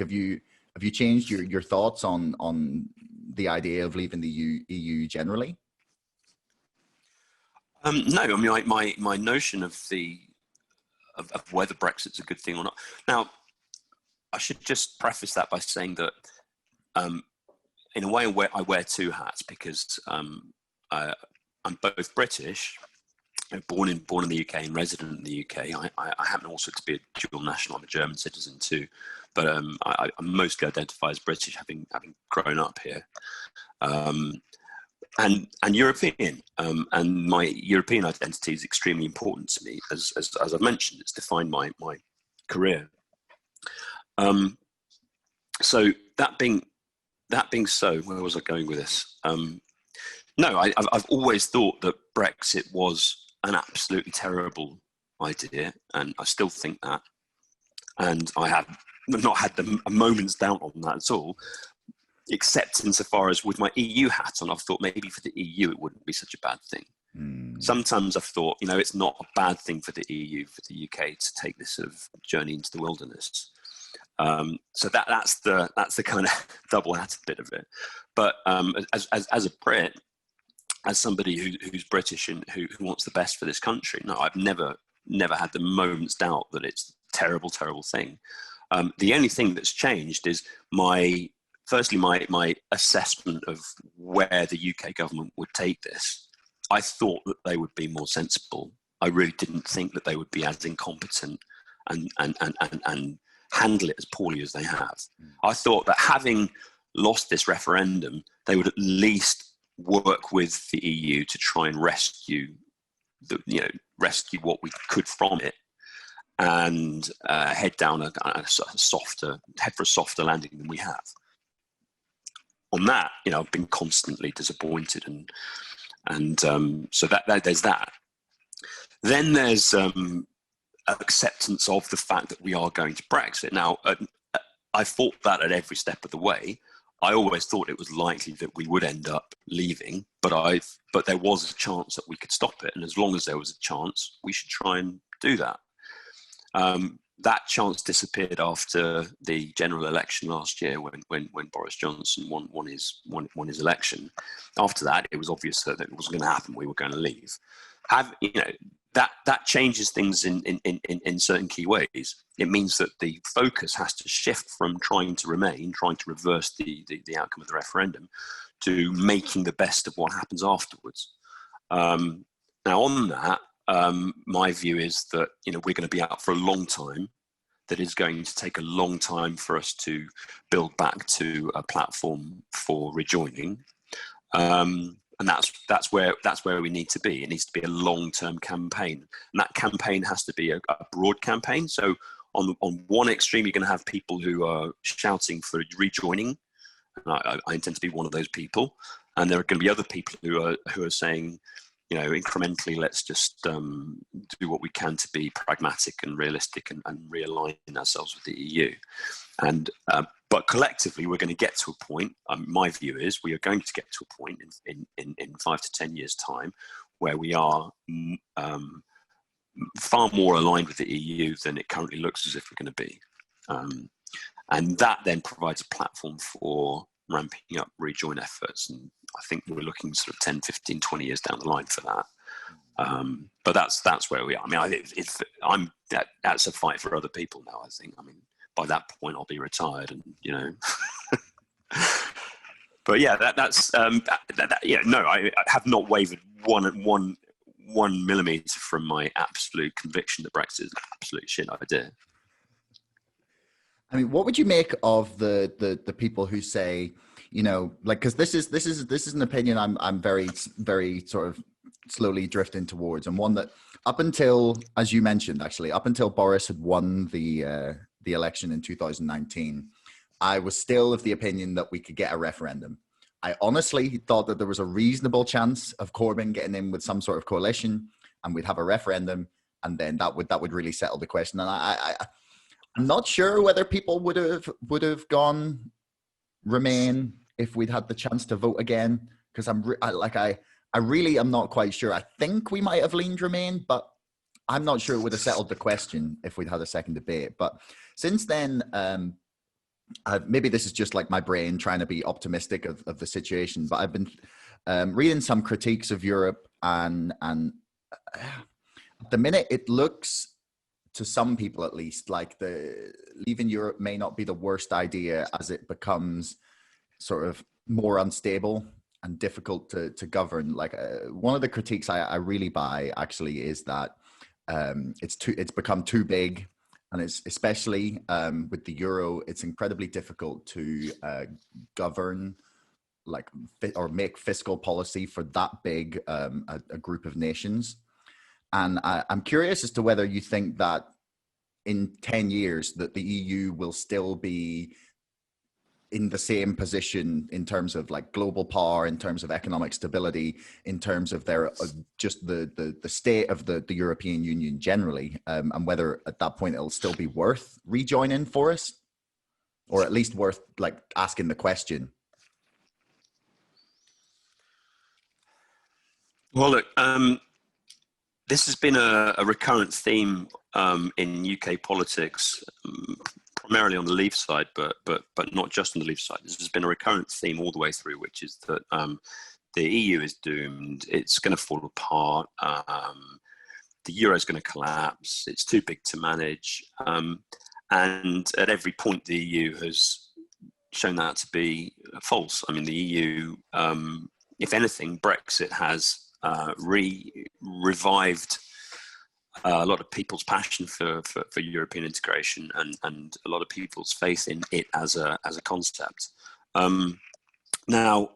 have you changed your thoughts on the idea of leaving the EU generally? No, I mean, my notion of whether Brexit's a good thing or not. Now, I should just preface that by saying that, in a way, I wear two hats, because I'm both British, born in the UK and resident in the UK. I happen also to be a dual national. I'm a German citizen too, but I mostly identify as British, having grown up here. And European, and my European identity is extremely important to me. As I've mentioned, it's defined my career. So that being so, where was I going with this? No, I've always thought that Brexit was an absolutely terrible idea, and I still think that. And I have not had a moment's doubt on that at all, except insofar as with my EU hat on, I've thought maybe for the EU it wouldn't be such a bad thing. Sometimes I've thought, it's not a bad thing for the EU, for the UK to take this sort of journey into the wilderness. So that's the kind of double-hatted bit of it. But as a Brit, as somebody who's British and who wants the best for this country, no, I've never had the moment's doubt that it's a terrible, terrible thing. The only thing that's changed is my assessment of where the UK government would take this. I thought that they would be more sensible. I really didn't think that they would be as incompetent and handle it as poorly as they have. I thought that having lost this referendum, they would at least work with the EU to try and rescue what we could from it, and head for a softer landing than we have. On that, I've been constantly disappointed, and so that there's that. Then there's acceptance of the fact that we are going to Brexit. Now, I fought that at every step of the way. I always thought it was likely that we would end up leaving, but there was a chance that we could stop it, and as long as there was a chance, we should try and do that. That chance disappeared after the general election last year, when Boris Johnson won his election. After that, it was obvious that it wasn't going to happen. We were going to leave. That changes things in certain key ways. It means that the focus has to shift from trying to reverse the outcome of the referendum, to making the best of what happens afterwards. Now, on that, my view is that we're going to be out for a long time. That is going to take a long time for us to build back to a platform for rejoining. And that's where we need to be. It needs to be a long-term campaign, and that campaign has to be a broad campaign. So on one extreme, you're going to have people who are shouting for rejoining, and I intend to be one of those people. And there are going to be other people who are saying, incrementally, let's just do what we can to be pragmatic and realistic and realign ourselves with the EU. And but collectively, we're going to get to a point. My view is we are going to get to a point in 5 to 10 years' time where we are far more aligned with the EU than it currently looks as if we're going to be. And that then provides a platform for ramping up rejoin efforts. And I think we're looking sort of 10, 15, 20 years down the line for that. But that's where we are. I mean, that's a fight for other people now, I think. I mean, by that point, I'll be retired, and But yeah, I have not wavered one millimeter from my absolute conviction that Brexit is an absolute shit idea. I mean, what would you make of the people who say, because this is an opinion I'm very, very sort of slowly drifting towards, and one that up until, as you mentioned, actually, up until Boris had won the election in 2019, I was still of the opinion that we could get a referendum. I honestly thought that there was a reasonable chance of Corbyn getting in with some sort of coalition, and we'd have a referendum, and then that would really settle the question. And I'm not sure whether people would have gone Remain if we'd had the chance to vote again, because I really am not quite sure. I think we might have leaned Remain, but I'm not sure it would have settled the question if we'd had a second debate. But since then, maybe this is just like my brain trying to be optimistic of the situation, but I've been reading some critiques of Europe, and at the minute it looks, to some people at least, like the leaving Europe may not be the worst idea as it becomes sort of more unstable and difficult to govern. Like one of the critiques I really buy actually is that it's become too big, and it's especially with the euro, it's incredibly difficult to govern like or make fiscal policy for that big a group of nations. And I'm curious as to whether you think that in 10 years that the EU will still be in the same position in terms of like global power, in terms of economic stability, in terms of their just the state of the European Union generally, and whether at that point it'll still be worth rejoining for us, or at least worth like asking the question. Well, look, this has been a recurrent theme in UK politics, primarily on the Leave side, but not just on the Leave side. This has been a recurrent theme all the way through, which is that the EU is doomed. It's going to fall apart. The euro is going to collapse. It's too big to manage. And at every point, the EU has shown that to be false. I mean, the EU, if anything, Brexit has revived a lot of people's passion for European integration and a lot of people's faith in it as a concept. Now,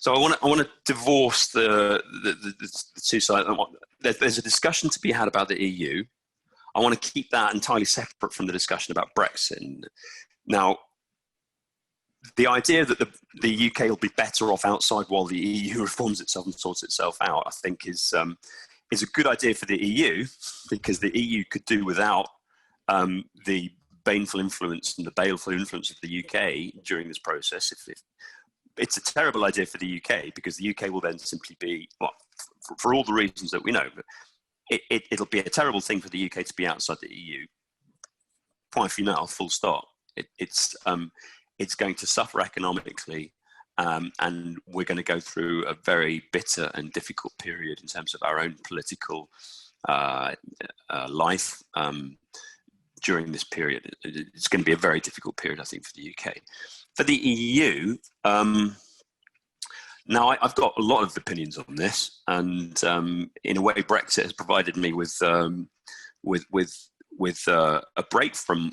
so I want to divorce the two sides. There's a discussion to be had about the EU. I want to keep that entirely separate from the discussion about Brexit. Now, the idea that the UK will be better off outside while the EU reforms itself and sorts itself out, I think is a good idea for the EU, because the EU could do without the baneful influence and the baleful influence of the UK during this process. If it's a terrible idea for the UK, because the UK will then simply be, well, for all the reasons that we know, but it'll be a terrible thing for the UK to be outside the EU. Point final, full stop. It's going to suffer economically, and we're going to go through a very bitter and difficult period in terms of our own political life during this period. It's going to be a very difficult period, I think, for the UK. For the EU, now I've got a lot of opinions on this, and in a way, Brexit has provided me with a break from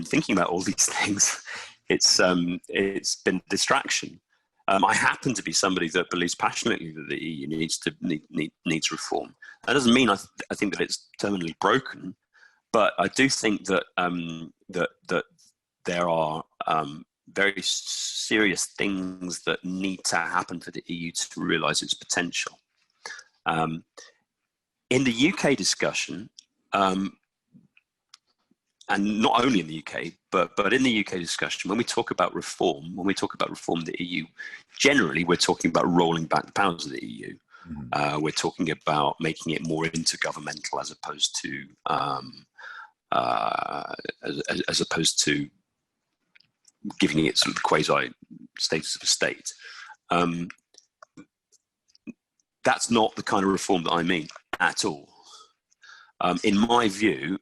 thinking about all these things. It's been a distraction. I happen to be somebody that believes passionately that the EU needs reform. That doesn't mean I think that it's terminally broken, but I do think that that there are very serious things that need to happen for the EU to realise its potential. In the UK discussion, and not only in the UK, but in the UK discussion, when we talk about reform in the EU, generally we're talking about rolling back the powers of the EU. Mm-hmm. We're talking about making it more intergovernmental as opposed to giving it sort of quasi status of a state. That's not the kind of reform that I mean at all. In my view,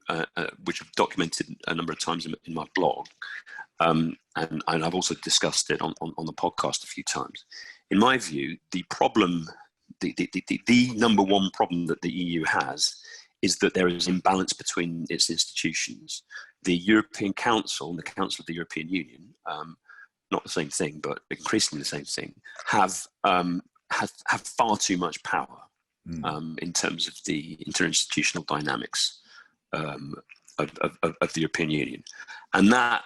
which I've documented a number of times in my blog, and I've also discussed it on the podcast a few times. In my view, the problem, the number one problem that the EU has is that there is imbalance between its institutions. The European Council and the Council of the European Union, not the same thing, but increasingly the same thing, have far too much power. In terms of the interinstitutional dynamics of the European Union. And that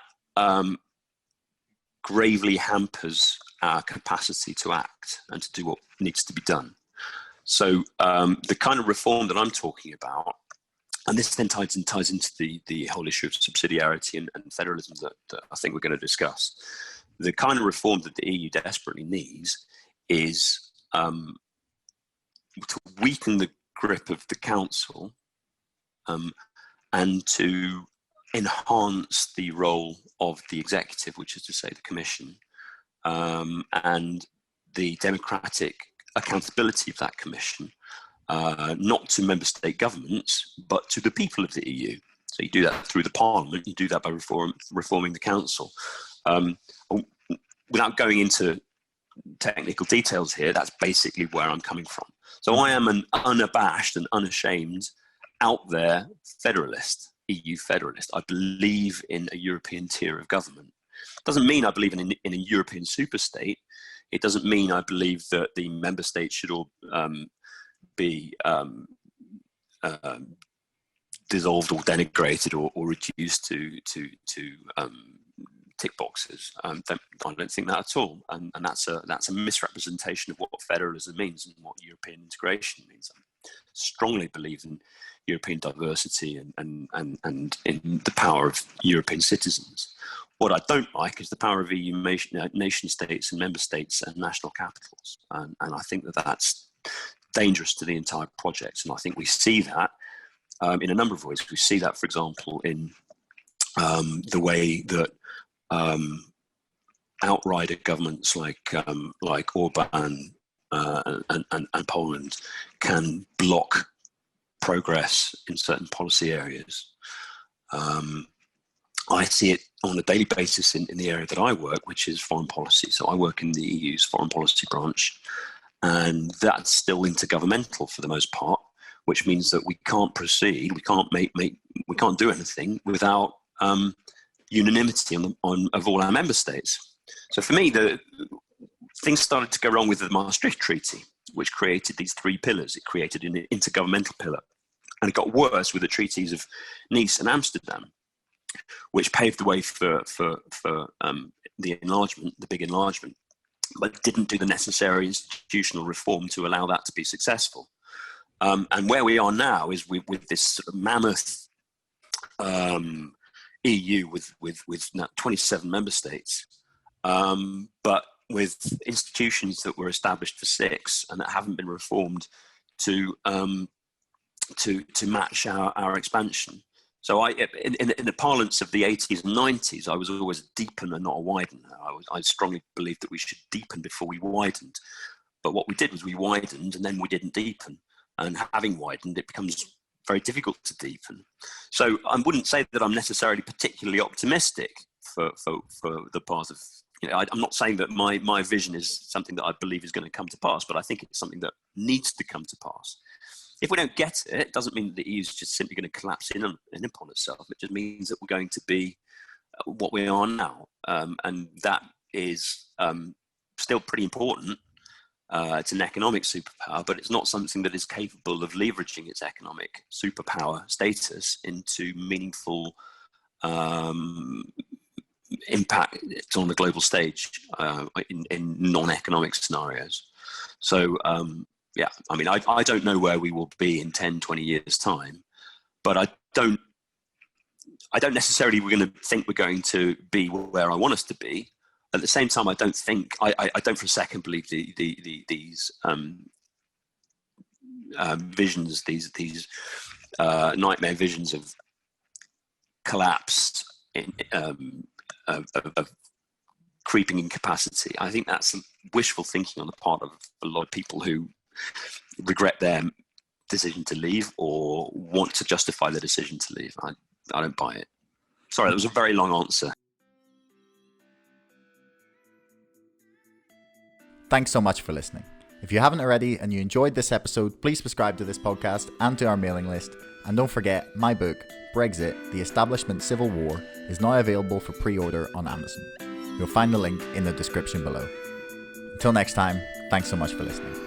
gravely hampers our capacity to act and to do what needs to be done. So the kind of reform that I'm talking about, and this then ties into the whole issue of subsidiarity and federalism that I think we're going to discuss. The kind of reform that the EU desperately needs is to weaken the grip of the council and to enhance the role of the executive, which is to say the Commission, and the democratic accountability of that Commission, not to member state governments, but to the people of the EU. So you do that through the Parliament, you do that by reforming the Council. Without going into technical details here, that's basically where I'm coming from. So I am an unabashed and unashamed, out there federalist, EU federalist. I believe in a European tier of government. Doesn't mean I believe in a European superstate. It doesn't mean I believe that the member states should all be dissolved or denigrated or reduced to tick boxes. I don't think that at all, and that's a misrepresentation of what federalism means and what European integration means. I strongly believe in European diversity and in the power of European citizens. What I don't like is the power of EU nation states and member states and national capitals, and I think that that's dangerous to the entire project. And I think we see that in a number of ways. We see that, for example, in the way that outrider governments like Orban and Poland can block progress in certain policy areas. I see it on a daily basis in the area that I work, which is foreign policy. So I work in the EU's foreign policy branch, and that's still intergovernmental for the most part, which means that we can't proceed, we can't do anything without unanimity of all our member states. So for me, things started to go wrong with the Maastricht Treaty, which created these three pillars. It created an intergovernmental pillar, and it got worse with the treaties of Nice and Amsterdam, which paved the way for the enlargement, the big enlargement, but didn't do the necessary institutional reform to allow that to be successful. And where we are now is with this sort of mammoth EU with now 27 member states, but with institutions that were established for 6 and that haven't been reformed to match our expansion. So in the parlance of the 80s and 90s, I was always a deepen and not a widen. I strongly believed that we should deepen before we widened. But what we did was we widened and then we didn't deepen. And having widened, it becomes very difficult to deepen. So I wouldn't say that I'm necessarily particularly optimistic for the path of, I'm not saying that my vision is something that I believe is going to come to pass, but I think it's something that needs to come to pass. If we don't get it, it doesn't mean that the EU is just simply going to collapse in upon itself. It just means that we're going to be what we are now. And that is still pretty important. It's an economic superpower, but it's not something that is capable of leveraging its economic superpower status into meaningful impact on the global stage in non-economic scenarios. So, yeah, I mean, I don't know where we will be in 10, 20 years' time, but I don't necessarily we're going to think we're going to be where I want us to be. At the same time, I don't for a second believe these visions, these nightmare visions of collapse, of creeping incapacity. I think that's wishful thinking on the part of a lot of people who regret their decision to leave or want to justify their decision to leave. I don't buy it. Sorry, that was a very long answer. Thanks so much for listening. If you haven't already and you enjoyed this episode, please subscribe to this podcast and to our mailing list. And don't forget, my book, Brexit, The Establishment Civil War, is now available for pre-order on Amazon. You'll find the link in the description below. Until next time, thanks so much for listening.